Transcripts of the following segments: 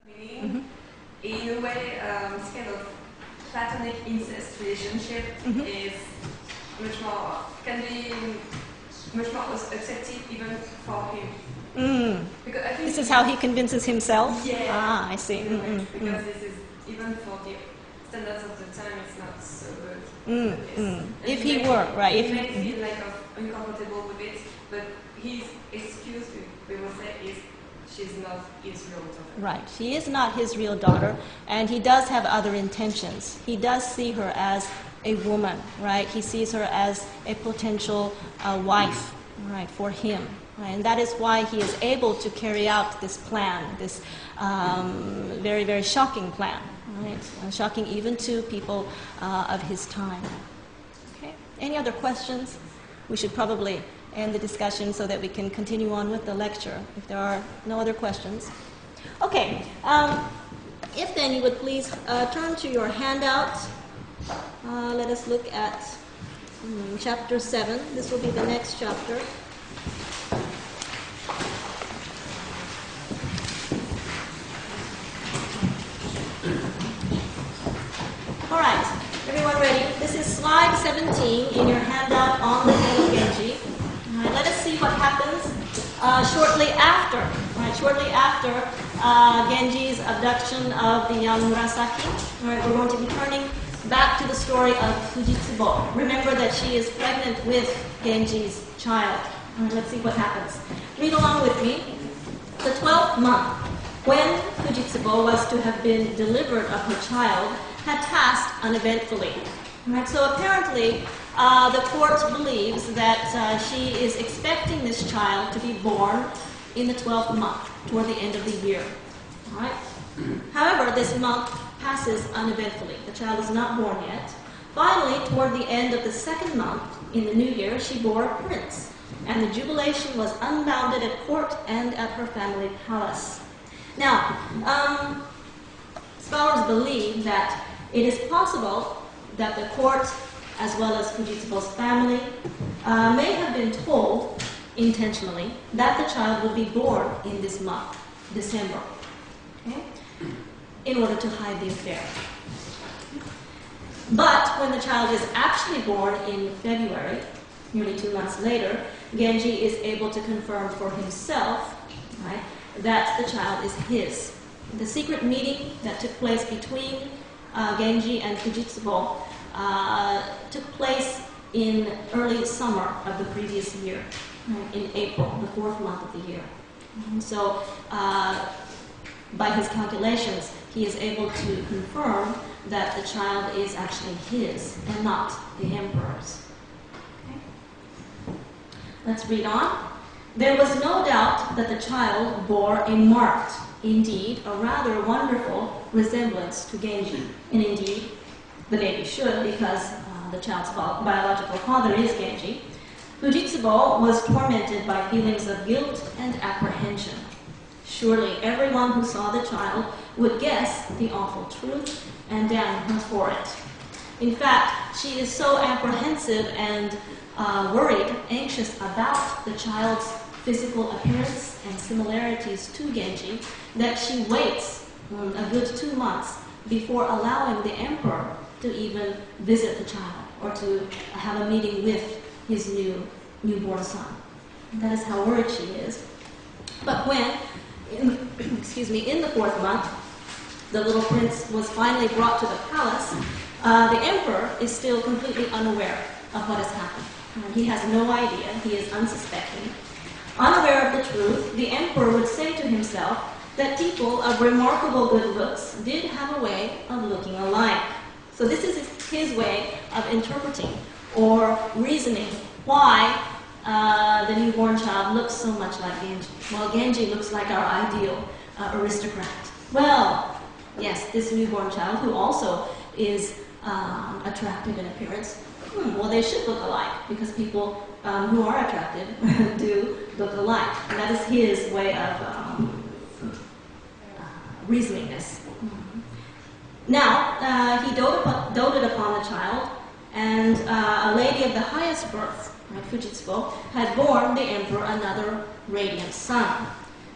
Meaning, in a way, this kind of platonic incest relationship is much more, can be much more accepted even for him. Because I think This is how he convinces himself? Yeah. Ah, I see. Because this is, even for the standards of the time, it's not so good. If he were, right. He may feel like uncomfortable with it, but his excuse, we will say, is she's not his real daughter. Right. She is not his real daughter, and he does have other intentions. He does see her as a woman, right? He sees her as a potential wife, right, for him. Right? And that is why he is able to carry out this plan, this very, very shocking plan, right? Shocking even to people of his time. Okay. Any other questions? We should probably end the discussion so that we can continue on with the lecture, if there are no other questions. Okay. If then you would please turn to your handout. Let us look at chapter 7. This will be the next chapter. All right, everyone ready? This is slide 17 in your handout on the Tale of Genji. All right, let us see what happens shortly after. Right, shortly after Genji's abduction of the young Murasaki. All right, we're going to be turning back to the story of Fujitsubo. Remember that she is pregnant with Genji's child. All right, let's see what happens. Read along with me. The 12th month, when Fujitsubo was to have been delivered of her child, had passed uneventfully. Right, so apparently, the court believes that she is expecting this child to be born in the 12th month, toward the end of the year. All right? However, this month passes uneventfully. The child is not born yet. Finally, toward the end of the 2nd month, in the new year, she bore a prince, and the jubilation was unbounded at court and at her family palace. Now, scholars believe that it is possible that the court, as well as Fujitsubo's family, may have been told intentionally that the child would be born in this month, December, okay, in order to hide the affair. But when the child is actually born in February, nearly 2 months later, Genji is able to confirm for himself, right, that the child is his. The secret meeting that took place between Genji and Fujitsubo took place in early summer of the previous year, in April, the 4th month of the year. So, by his calculations, he is able to confirm that the child is actually his and not the emperor's. Okay. Let's read on. There was no doubt that the child bore a marked, indeed, a rather wonderful resemblance to Genji. And indeed, the baby should, because the child's biological father is Genji. Fujitsubo was tormented by feelings of guilt and apprehension. Surely everyone who saw the child would guess the awful truth and damn her for it. In fact, she is so apprehensive and worried, anxious about the child's physical appearance and similarities to Genji, that she waits a good 2 months before allowing the emperor to even visit the child or to have a meeting with his newborn son. That is how worried she is. But when, in the 4th month, the little prince was finally brought to the palace, the emperor is still completely unaware of what has happened. He has no idea. He is unsuspecting. Unaware of the truth, the emperor would say to himself that people of remarkable good looks did have a way of looking alike. So this is his way of interpreting or reasoning why the newborn child looks so much like Genji. Well, Genji looks like our ideal aristocrat. Well, yes, this newborn child, who also is attractive in appearance, well, they should look alike, because people who are attractive do look alike. And that is his way of reasoning this. Now, he doted upon the child, and a lady of the highest birth, right, Fujitsubo, had borne the emperor another radiant son.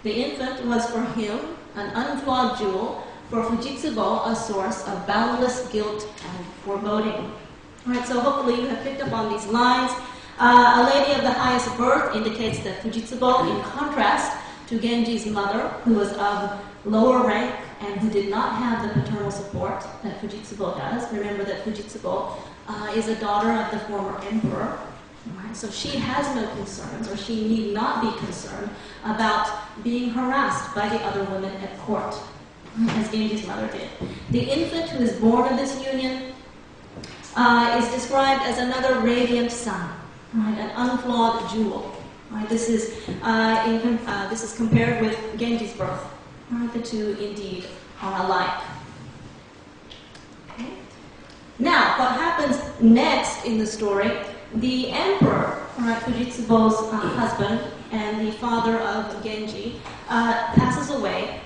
The infant was for him an unflawed jewel, for Fujitsubo, a source of boundless guilt and foreboding. All right, so hopefully you have picked up on these lines. A lady of the highest birth indicates that Fujitsubo, in contrast to Genji's mother, who was of lower rank and who did not have the paternal support that Fujitsubo does. Remember that Fujitsubo is a daughter of the former emperor. Right, so she has no concerns, or she need not be concerned about being harassed by the other women at court, as Genji's mother did. The infant who is born of this union is described as another radiant sun, right, an unflawed jewel. Right, this is compared with Genji's birth. Right, the two indeed are alike. Okay. Now, what happens next in the story? The emperor, right, Fujitsubo's husband and the father of Genji, passes away,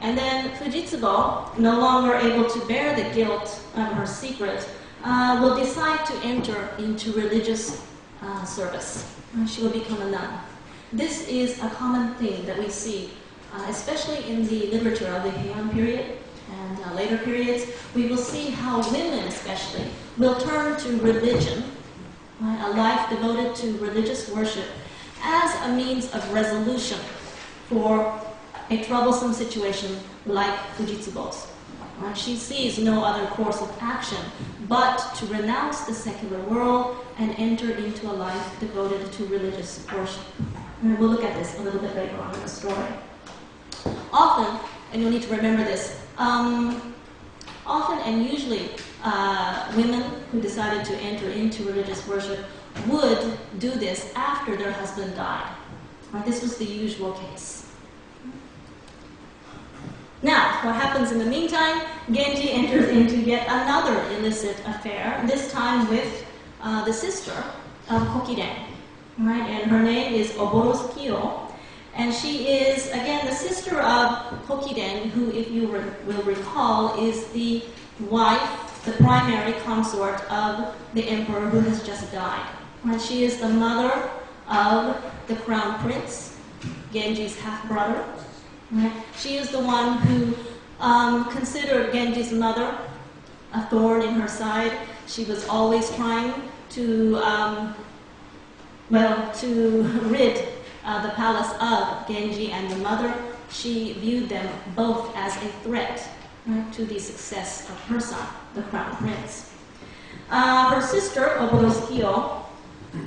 and then Fujitsubo, no longer able to bear the guilt of her secret, will decide to enter into religious service. She will become a nun. This is a common thing that we see, especially in the literature of the Heian period and later periods. We will see how women especially will turn to religion, a life devoted to religious worship, as a means of resolution for a troublesome situation like Fujitsubo's. She sees no other course of action but to renounce the secular world and enter into a life devoted to religious worship. And we'll look at this a little bit later on in the story. Often, and you'll need to remember this, often and usually women who decided to enter into religious worship would do this after their husband died. This was the usual case. Now, what happens in the meantime? Genji enters into yet another illicit affair, this time with the sister of Kokiden. Right? And her name is Oborosukiyo. And she is, again, the sister of Kokiden, who, if you will recall, is the wife, the primary consort of the emperor who has just died. Right? She is the mother of the crown prince, Genji's half-brother. Right? She is the one who considered Genji's mother a thorn in her side. She was always trying to, to rid the palace of Genji and the mother. She viewed them both as a threat, right, to the success of her son, the crown prince. Her sister, Oborosukiyo,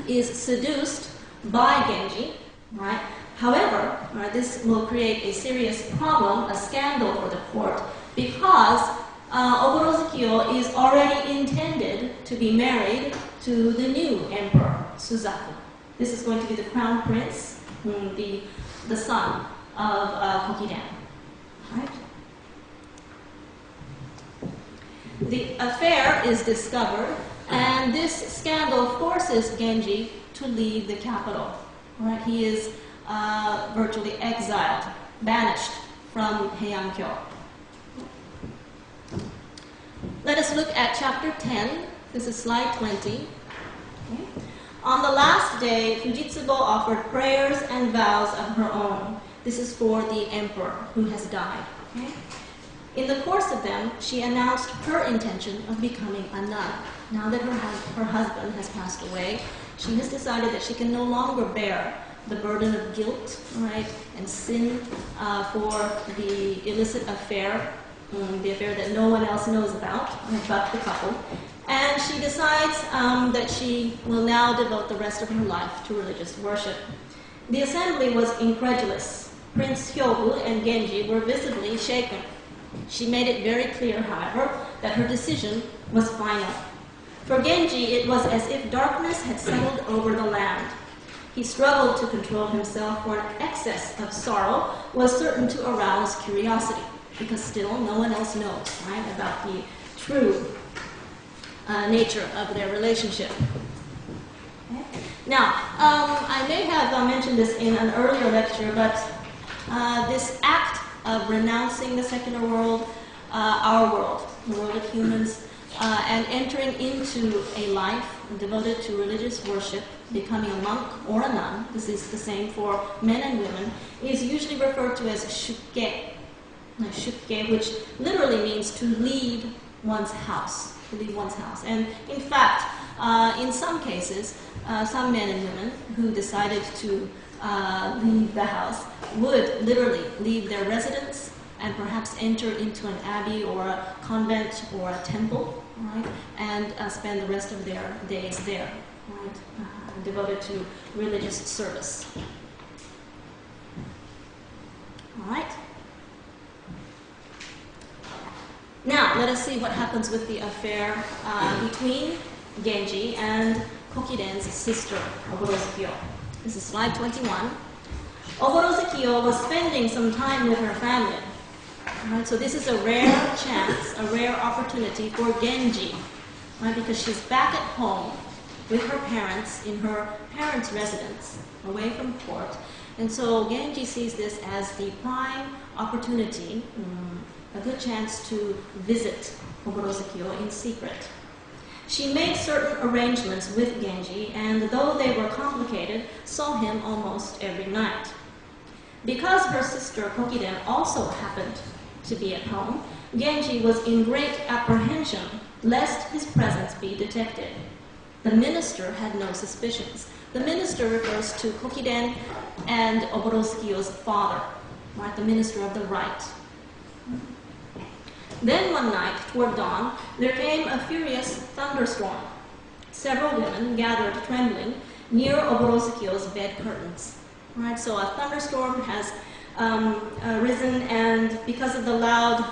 is seduced by Genji, right? However, this will create a serious problem, a scandal for the court, because Oborosukiyo is already intended to be married to the new emperor, Suzaku. This is going to be the crown prince, the son of Kokiden. Right? The affair is discovered, and this scandal forces Genji to leave the capital. Right? He is virtually exiled, banished from Heian-kyo. Let us look at chapter 10. This is slide 20. Okay. On the last day, Fujitsubo offered prayers and vows of her own. This is for the emperor who has died. Okay. In the course of them, she announced her intention of becoming a nun. Now that her husband has passed away, she has decided that she can no longer bear the burden of guilt, right, and sin for the illicit affair, the affair that no one else knows about, but the couple. And she decides that she will now devote the rest of her life to religious worship. The assembly was incredulous. Prince Hyobu and Genji were visibly shaken. She made it very clear, however, that her decision was final. For Genji, it was as if darkness had settled over the land. He struggled to control himself, for an excess of sorrow was certain to arouse curiosity, because still no one else knows, right, about the true nature of their relationship. Okay. Now, I may have mentioned this in an earlier lecture, but this act of renouncing the secular world, our world, the world of humans, and entering into a life devoted to religious worship, becoming a monk or a nun, this is the same for men and women, is usually referred to as shukke. Shikiko, which literally means to leave one's house. To leave one's house. And in fact, in some cases, some men and women who decided to leave the house would literally leave their residence and perhaps enter into an abbey or a convent or a temple, right, and spend the rest of their days there, right, devoted to religious service. All right. Now, let us see what happens with the affair between Genji and Kokiden's sister, Oborozukiyo. This is slide 21. Oborozukiyo was spending some time with her family. Right, so this is a rare chance, a rare opportunity for Genji, right, because she's back at home with her parents in her parents' residence, away from court. And so Genji sees this as the prime opportunity, a good chance to visit Oborozukiyo in secret. She made certain arrangements with Genji, and though they were complicated, saw him almost every night. Because her sister Kokiden also happened to be at home, Genji was in great apprehension lest his presence be detected. The minister had no suspicions. The minister refers to Kokiden and Oborozukiyo's father, right, the minister of the right. Then one night, toward dawn, there came a furious thunderstorm. Several women gathered trembling near Oborozukiyo's bed curtains. Right, so a thunderstorm has risen, and because of the loud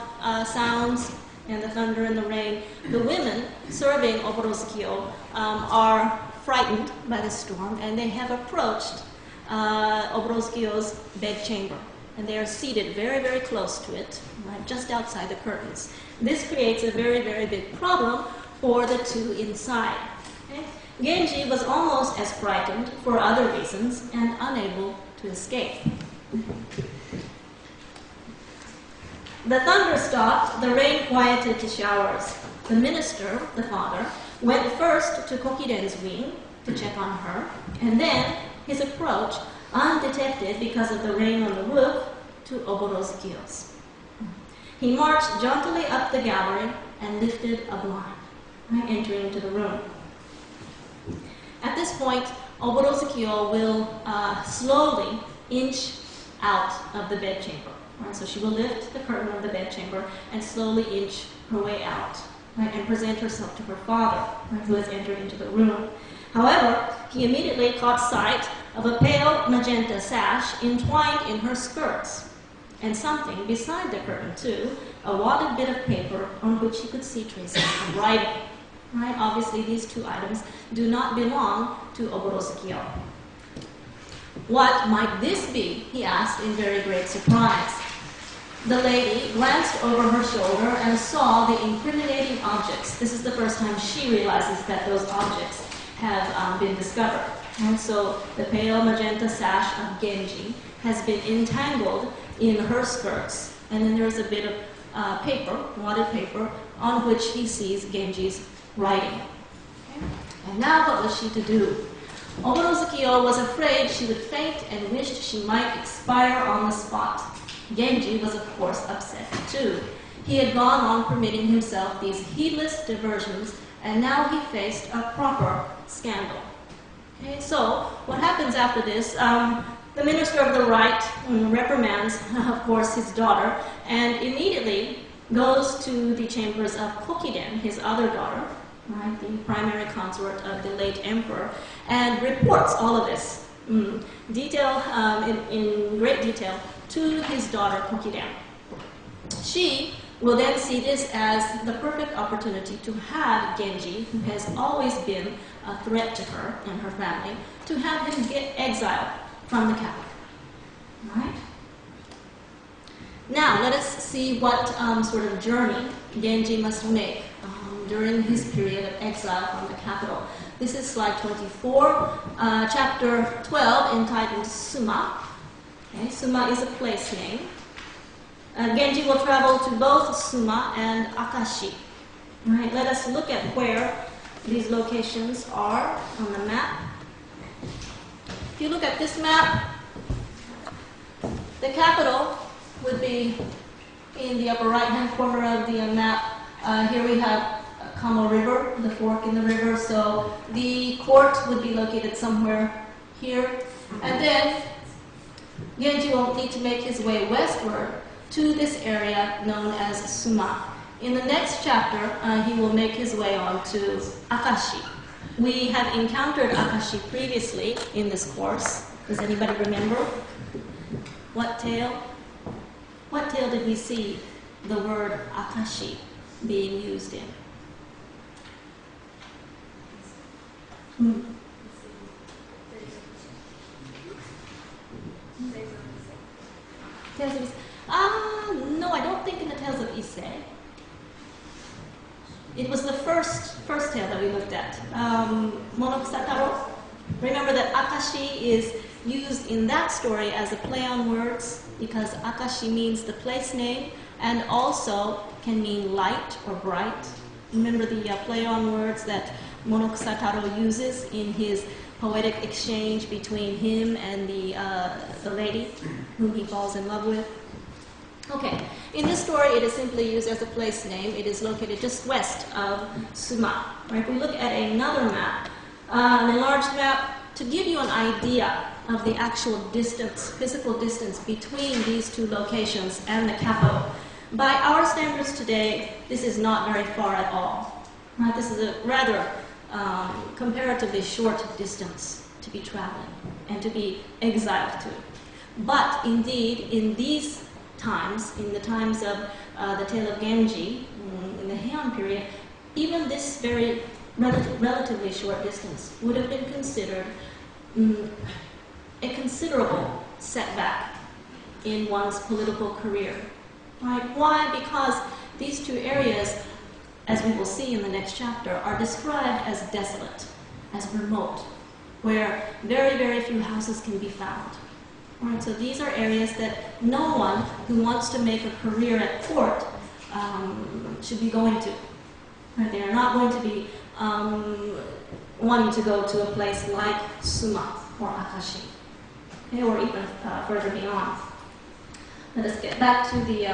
sounds and the thunder and the rain, the women serving Oborozukiyo are frightened by the storm, and they have approached Oborozukiyo's bedchamber. And they are seated very, very close to it, right, just outside the curtains. This creates a very, very big problem for the two inside. Okay? Genji was almost as frightened for other reasons and unable to escape. The thunder stopped, the rain quieted to showers. The minister, the father, went first to Kokiden's wing to check on her, and then his approach, undetected because of the rain on the roof, to Oborozukiyo's. He marched jauntily up the gallery and lifted a blind, right, entering into the room. At this point, Oborozukiyo will slowly inch out of the bedchamber. Right? So she will lift the curtain of the bedchamber and slowly inch her way out, right, and present herself to her father, right, who has entered into the room. However, he immediately caught sight of a pale magenta sash entwined in her skirts, and something beside the curtain too, a wadded bit of paper on which he could see traces of writing. Right? Obviously, these two items do not belong to Oborozukiyo. What might this be? He asked in very great surprise. The lady glanced over her shoulder and saw the incriminating objects. This is the first time she realizes that those objects have been discovered. And so the pale magenta sash of Genji has been entangled in her skirts. And then there's a bit of paper, wadded paper, on which he sees Genji's writing. Okay. And now what was she to do? Oborozukiyo was afraid she would faint and wished she might expire on the spot. Genji was, of course, upset too. He had gone on permitting himself these heedless diversions, and now he faced a proper scandal. Okay, so what happens after this? The minister of the right reprimands, of course, his daughter, and immediately goes to the chambers of Kokiden, his other daughter, right, the primary consort of the late emperor, and reports all of this in great detail to his daughter Kokiden. She will then see this as the perfect opportunity to have Genji, who has always been a threat to her and her family, to have him get exiled from the capital. Right? Now, let us see what sort of journey Genji must make during his period of exile from the capital. This is slide 24, chapter 12, entitled Suma. Okay, Suma is a place name. Genji will travel to both Suma and Akashi. Right, let us look at where these locations are on the map. If you look at this map, the capital would be in the upper right-hand corner of the map, here we have Kamo River, the fork in the river. So the court would be located somewhere here. And then Genji will need to make his way westward to this area known as Suma. In the next chapter, he will make his way on to Akashi. We have encountered Akashi previously in this course. Does anybody remember? What tale? What tale did we see the word Akashi being used in? Tales of Ise. No, I don't think in the Tales of Ise. It was the first tale that we looked at. Monogatari. Remember that Akashi is used in that story as a play on words because Akashi means the place name and also can mean light or bright. Remember the play on words that Monogatari uses in his poetic exchange between him and the lady whom he falls in love with? Okay, in this story it is simply used as a place name. It is located just west of Suma. Right, if we look at another map, an enlarged map, to give you an idea of the actual distance, physical distance between these two locations and the capital. By our standards today, this is not very far at all. Right, this is a rather comparatively short distance to be traveling and to be exiled to. But indeed, in these times, in the times of the Tale of Genji, in the Heian period, even this very relatively short distance would have been considered a considerable setback in one's political career. Right? Why? Because these two areas, as we will see in the next chapter, are described as desolate, as remote, where very, very few houses can be found. Right, so these are areas that no one who wants to make a career at court should be going to. Right, they are not going to be wanting to go to a place like Suma or Akashi, okay, or even further beyond. Let us get back to the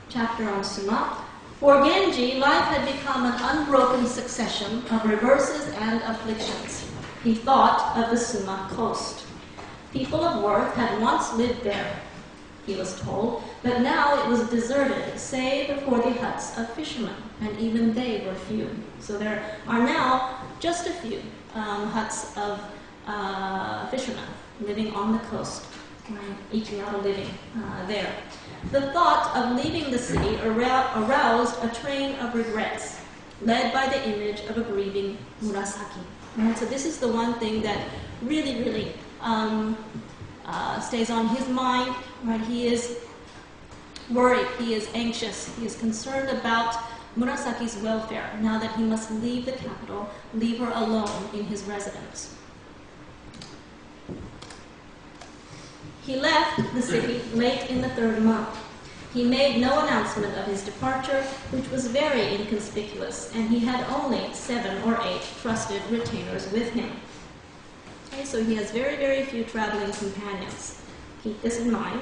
chapter on Suma. For Genji, life had become an unbroken succession of reverses and afflictions. He thought of the Suma coast. People of worth had once lived there, he was told, but now it was deserted, save for the huts of fishermen, and even they were few. So there are now just a few huts of fishermen living on the coast, eking out a living there. The thought of leaving the city aroused a train of regrets, led by the image of a grieving Murasaki. Right? So this is the one thing that really stays on his mind. Right? He is worried, he is anxious, he is concerned about Murasaki's welfare now that he must leave the capital, leave her alone in his residence. He left the city late in the 3rd month. He made no announcement of his departure, which was very inconspicuous, and he had only 7 or 8 trusted retainers with him. Okay, so he has very, very few traveling companions. Keep this in mind.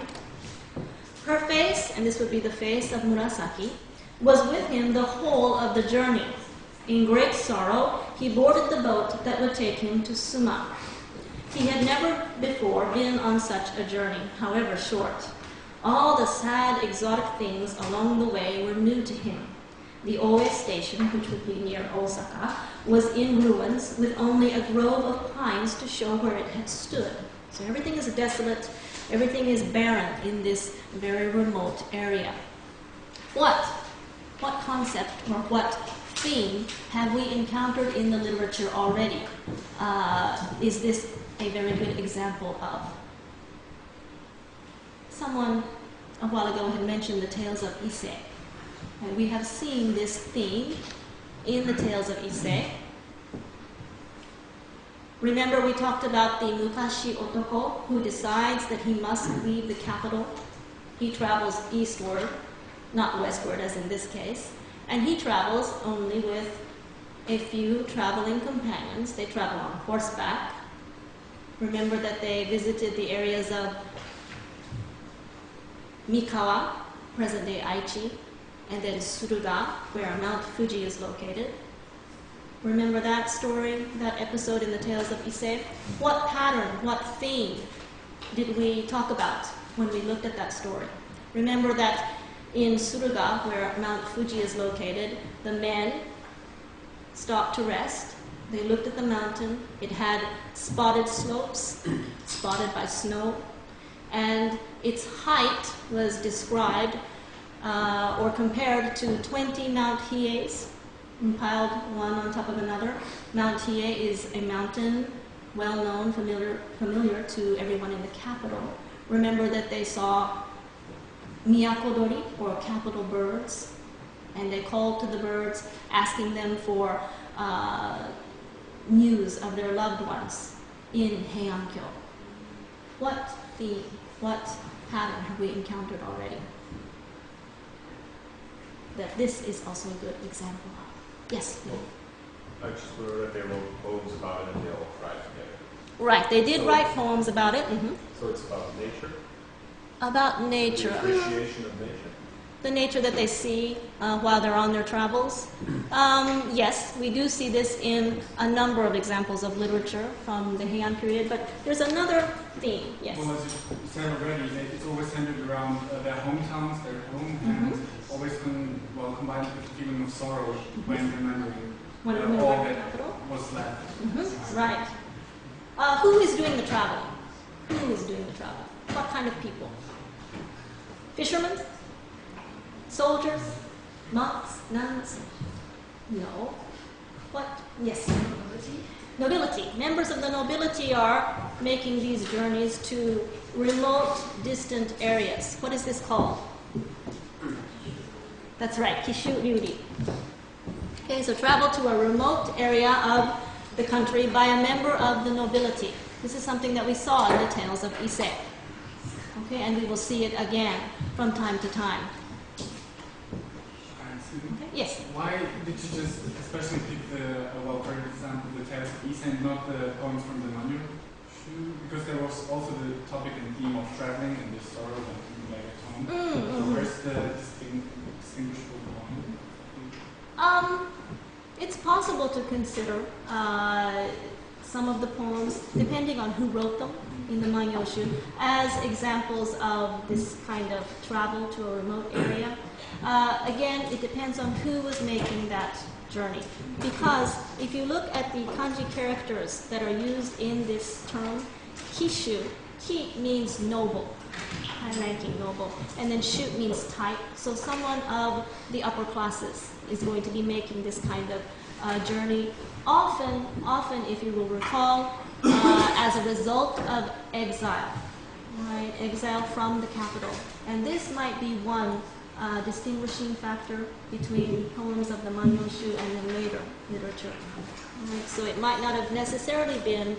Her face, and this would be the face of Murasaki, was with him the whole of the journey. In great sorrow, he boarded the boat that would take him to Suma. He had never before been on such a journey, however short. All the sad, exotic things along the way were new to him. The Oe station, which would be near Osaka, was in ruins with only a grove of pines to show where it had stood. So everything is desolate, everything is barren in this very remote area. What concept or what theme have we encountered in the literature already? Is this a very good example of? Someone a while ago had mentioned the Tales of Ise. And we have seen this theme in the Tales of Ise. Remember we talked about the Mukashi Otoko who decides that he must leave the capital. He travels eastward, not westward as in this case, and he travels only with a few traveling companions. They travel on horseback. Remember that they visited the areas of Mikawa present-day Aichi, and then Suruga, where Mount Fuji is located. Remember that story, that episode in the Tales of Ise? What pattern, what theme did we talk about when we looked at that story? Remember that in Suruga, where Mount Fuji is located, the men stopped to rest. They looked at the mountain. It had spotted slopes, spotted by snow, and its height was described or compared to 20 Mount Hieis, piled one on top of another. Mount Hiei is a mountain well known, familiar to everyone in the capital. Remember that they saw miyakodori, or capital birds, and they called to the birds, asking them for news of their loved ones in Heian-kyo. What theme, what pattern have we encountered already? That this is also a good example of. Yes? Well, I just remember that they wrote poems about it and they all cried together. Right, they did write poems about it. So it's about nature? About nature. The appreciation of nature? The nature that they see while they're on their travels. Yes, we do see this in a number of examples of literature from the Heian period, but there's another theme. Yes? Well, as you said already, it's always centered around their hometowns, their home, and always combined with the feeling of sorrow when remembering all that was left. Right. Who is doing the traveling? Who is doing the travel? What kind of people? Fishermen? Soldiers? Monks? Nuns? No. What? Yes. Nobility. Members of the nobility are making these journeys to remote, distant areas. What is this called? That's right, kishu-ryuri. Okay, so travel to a remote area of the country by a member of the nobility. This is something that we saw in the Tales of Ise. Okay, and we will see it again from time to time. Okay, yes? Why did you just especially pick for example, the Tales of Ise and not the poems from the Manyo? Because there was also the topic and theme of traveling and the sorrow and coming back at home. So where's the distinguishable point? It's possible to consider some of the poems, depending on who wrote them in the Manyoshu, as examples of this kind of travel to a remote area. Again, it depends on who was making that journey. Because if you look at the kanji characters that are used in this term, kishu, ki means noble, high-ranking noble, and then shu means type. So someone of the upper classes is going to be making this kind of journey. Often, if you will recall, as a result of exile, right? Exile from the capital. And this might be one distinguishing factor between poems of the Manyoshu and then later literature. Right? So it might not have necessarily been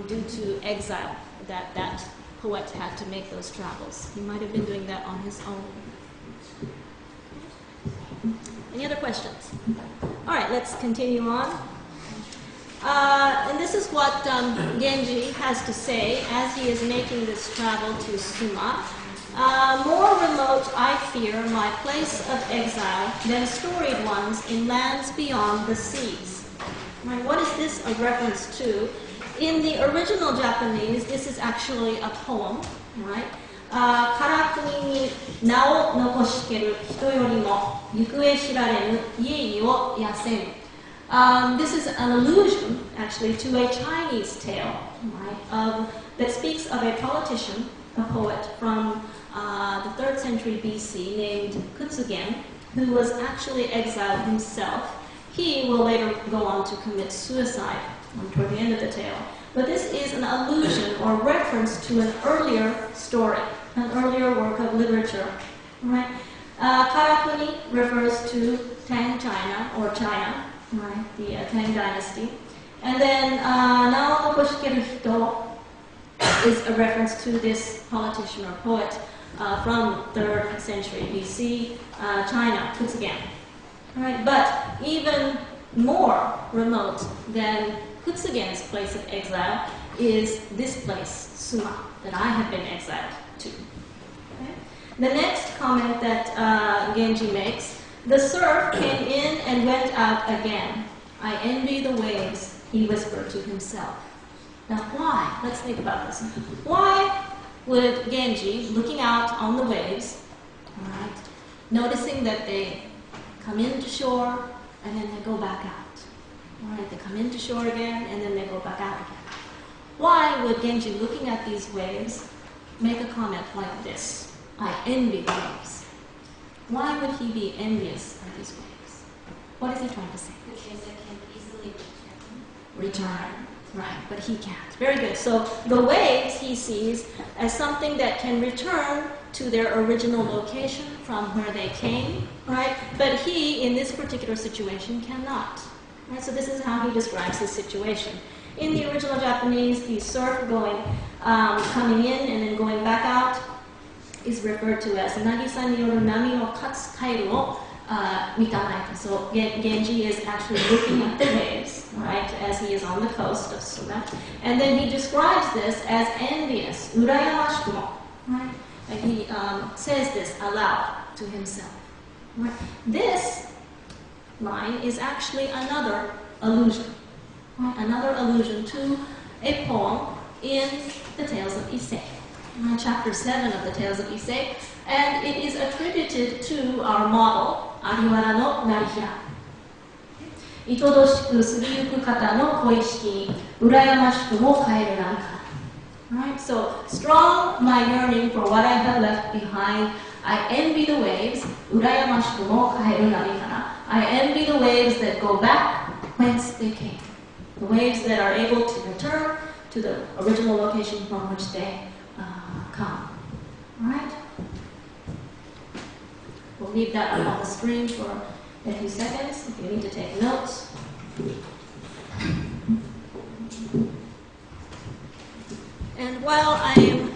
due to exile that poet had to make those travels. He might have been doing that on his own. Any other questions? All right, let's continue on. And this is what Genji has to say as he is making this travel to Suma. More remote, I fear, my place of exile than storied ones in lands beyond the seas. Right, what is this a reference to? In the original Japanese, this is actually a poem, right? からくにに名を残しける人よりも行方知られぬ家々を痩せぬ。This is an allusion, actually, to a Chinese tale, right, that speaks of a politician, a poet from the 3rd century BC named Kutsugen, who was actually exiled himself. He will later go on to commit suicide toward the end of the tale. But this is an allusion or reference to an earlier story, an earlier work of literature. Right? Karakuni refers to Tang China, or China, right? The Tang dynasty. And then Nao no Koshikeru Hito is a reference to this politician or poet from 3rd century BC, China, Kutsugen. Right? But even more remote than Kutsugen's place of exile is this place, Suma, that I have been exiled to. Okay? The next comment that Genji makes, the surf came in and went out again. I envy the waves, he whispered to himself. Now why? Let's think about this. Why would Genji, looking out on the waves, right, noticing that they come into shore and then they go back out. All right, they come into shore again and then they go back out again. Why would Genji, looking at these waves, make a comment like this? I envy the waves. Why would he be envious of these waves? What is he trying to say? Because it can easily Return. Right, but he can't. Very good. So the waves he sees as something that can return to their original location from where they came, right? But he, in this particular situation, cannot. Right? So this is how he describes his situation. In the original Japanese, the surf going, coming in and then going back out is referred to as Nagisa ni yoru nami o katsu kairu o mitamaita. So Genji is actually looking at the waves, right, as he is on the coast of Suga. And then he describes this as envious, urayamashikumo, right? And he says this aloud to himself. Right? This line is actually another allusion. Right? Another allusion to a poem in the Tales of Issei, chapter 7 of the Tales of Issei, and it is attributed to our model, Ariwara no Narihira. Itodoshiku suriyuku kata no koishiki, urayamashiku mo kaeru nami kana. Right? So, strong my yearning for what I have left behind. I envy the waves, urayamashiku mo kaeru nami kana. I envy the waves that go back whence they came. The waves that are able to return to the original location from which they come. Alright? We'll leave that up on the screen for a few seconds if you need to take notes. And while I am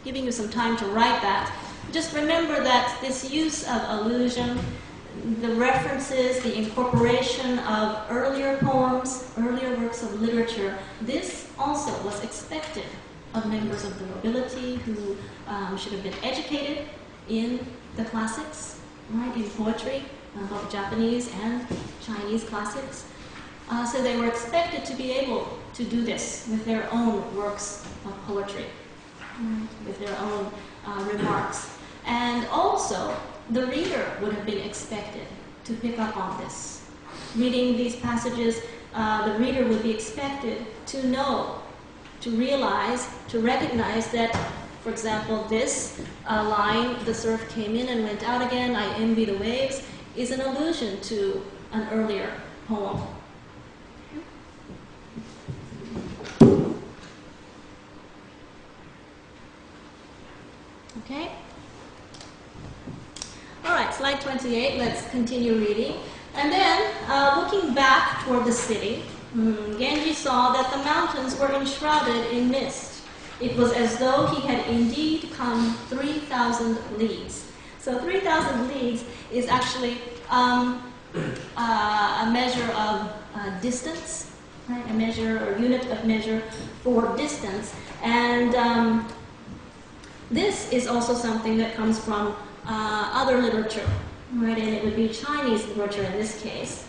giving you some time to write that, just remember that this use of allusion, the references, the incorporation of earlier poems, earlier works of literature, this also was expected of members of the nobility who should have been educated in the classics, right, in poetry, both Japanese and Chinese classics. So they were expected to be able to do this with their own works of poetry, with their own remarks. And also, the reader would have been expected to pick up on this. Reading these passages, the reader would be expected to know, to realize, to recognize that, for example, this line, the surf came in and went out again, I envy the waves, is an allusion to an earlier poem. Okay? All right, slide 28, let's continue reading. And then, looking back toward the city, Genji saw that the mountains were enshrouded in mist. It was as though he had indeed come 3,000 leagues. So 3,000 leagues is actually a measure of distance, right? A measure or unit of measure for distance. And this is also something that comes from other literature, right? And it would be Chinese literature in this case.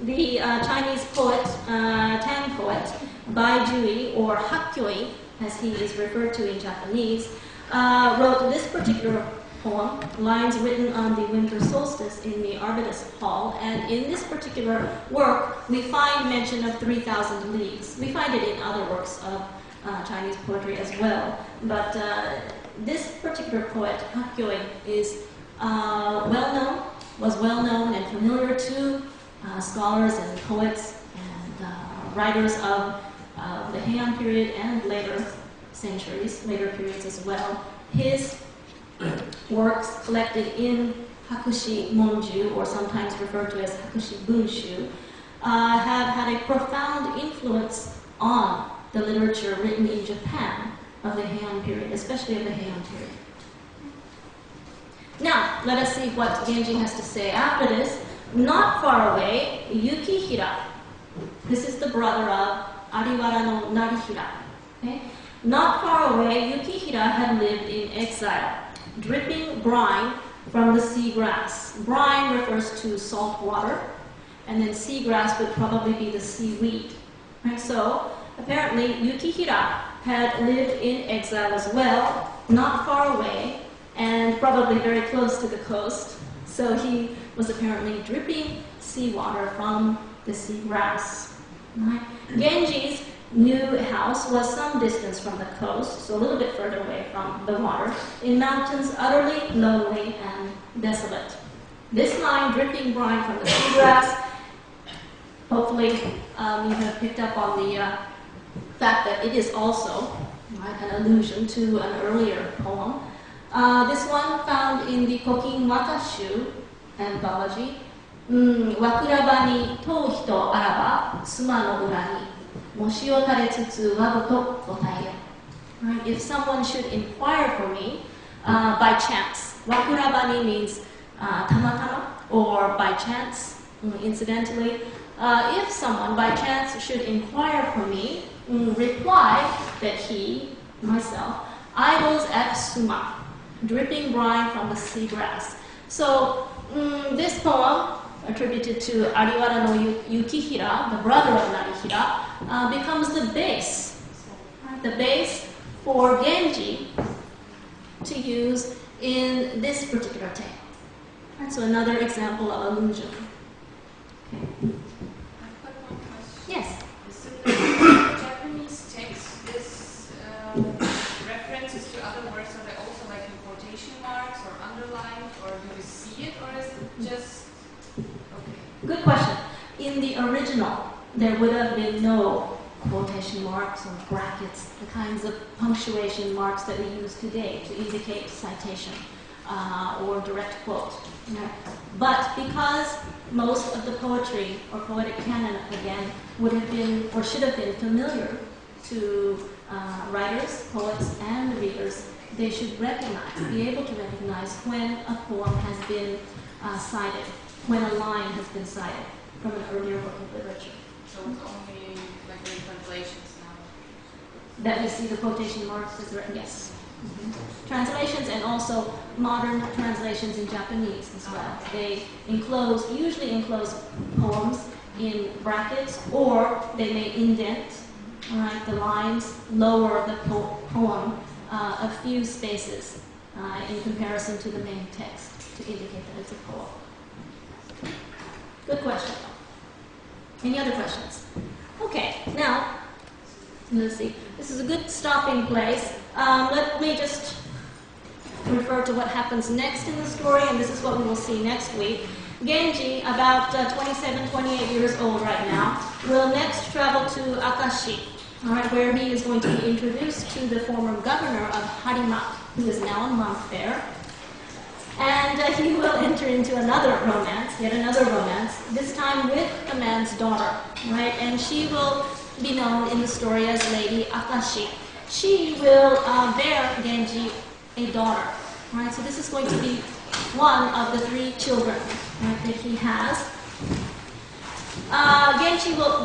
The Chinese poet, Tang poet, Bai Jui, or Hakkyoi, as he is referred to in Japanese, wrote this particular poem, lines written on the winter solstice in the Arbutus Hall. And in this particular work, we find mention of 3,000 leagues. We find it in other works of Chinese poetry as well. But this particular poet, Hakkyoi, is was well known and familiar to scholars and poets and writers of the Heian period and later centuries, later periods as well. His works collected in Hakushi Monju, or sometimes referred to as Hakushi Bunshu, have had a profound influence on the literature written in Japan of the Heian period, especially of the Heian period. Now, let us see what Genji has to say after this. Not far away, Yukihira. This is the brother of Ariwara no Narihira. Okay? Not far away, Yukihira had lived in exile. dripping brine from the seagrass. Brine refers to salt water, and then seagrass would probably be the seaweed. Right? So apparently Yukihira had lived in exile as well, not far away, and probably very close to the coast. So he was apparently dripping seawater from the seagrass. Right? Genji's new house was some distance from the coast, so a little bit further away from the water, in mountains utterly lonely and desolate. This line, dripping brine from the seagrass, hopefully you have picked up on the fact that it is also an allusion to an earlier poem. This one found in the Kokin Wakashu anthology. わくらばに遠ひとあらば妻の裏にもしを垂れつつわごと答えよ。Right? If someone should inquire for me by chance, わくらばに means たまたま or by chance, incidentally. If someone by chance should inquire for me, reply that he, myself, idles at Suma, dripping brine from the seagrass. So this poem, attributed to Ariwara no Yukihira, the brother of Narihira, becomes the base for Genji to use in this particular tale. Right, so another example of allusion. Okay. I've got one question. Yes. So the Japanese text, this references to other words, are they also like in quotation marks or underlined, or do we see it, or is it just okay? Good question. In the original, there would have been no quotation marks or brackets, the kinds of punctuation marks that we use today to indicate citation or direct quote. Yeah. But because most of the poetry or poetic canon, again, would have been or should have been familiar to writers, poets, and readers, they should be able to recognize when a poem has been cited, when a line has been cited from an earlier work of literature. So it's only like in translations now? That we see the quotation marks as written, yes. Mm-hmm. Translations and also modern translations in Japanese as well. They usually enclose poems in brackets, or they may indent the lines, lower the poem a few spaces in comparison to the main text to indicate that it's a poem. Good question. Any other questions? Okay, now, let's see. This is a good stopping place. Let me just refer to what happens next in the story, and this is what we will see next week. Genji, about 27, 28 years old right now, will next travel to Akashi, where he is going to be introduced to the former governor of Harima, who is now a monk there. And he will enter into another romance, yet another romance, this time with the man's daughter, right? And she will be known in the story as Lady Akashi. She will bear Genji a daughter, right? So this is going to be one of the 3 children that he has. Genji will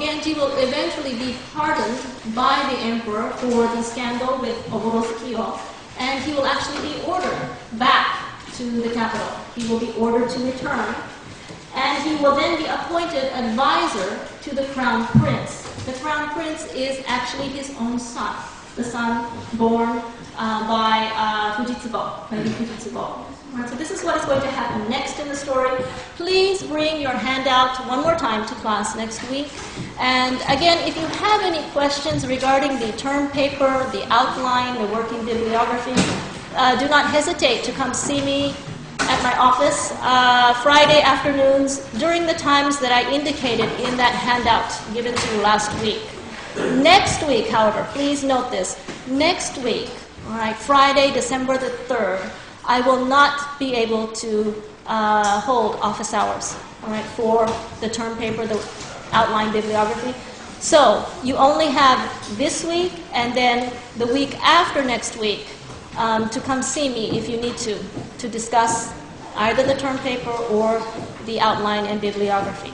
eventually be pardoned by the emperor for the scandal with Oborosukiyo, and he will actually be ordered back to the capital. He will be ordered to return, and he will then be appointed advisor to the crown prince. The crown prince is actually his own son, the son born by Fujitsubo, Lady Fujitsubo. Right, so this is what is going to happen next in the story. Please bring your handout one more time to class next week. And again, if you have any questions regarding the term paper, the outline, the working bibliography, do not hesitate to come see me at my office Friday afternoons during the times that I indicated in that handout given to you last week. Next week, however, please note this. Next week, all right, Friday, December the 3rd, I will not be able to hold office hours, all right, for the term paper, the outline bibliography. So you only have this week and then the week after next week to come see me if you need to discuss either the term paper or the outline and bibliography.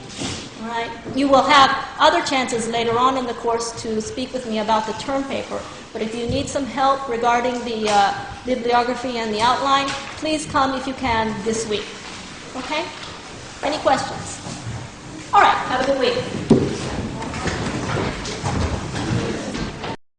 All right? You will have other chances later on in the course to speak with me about the term paper, but if you need some help regarding the bibliography and the outline. Please come if you can this week. Okay? Any questions? All right, have a good week.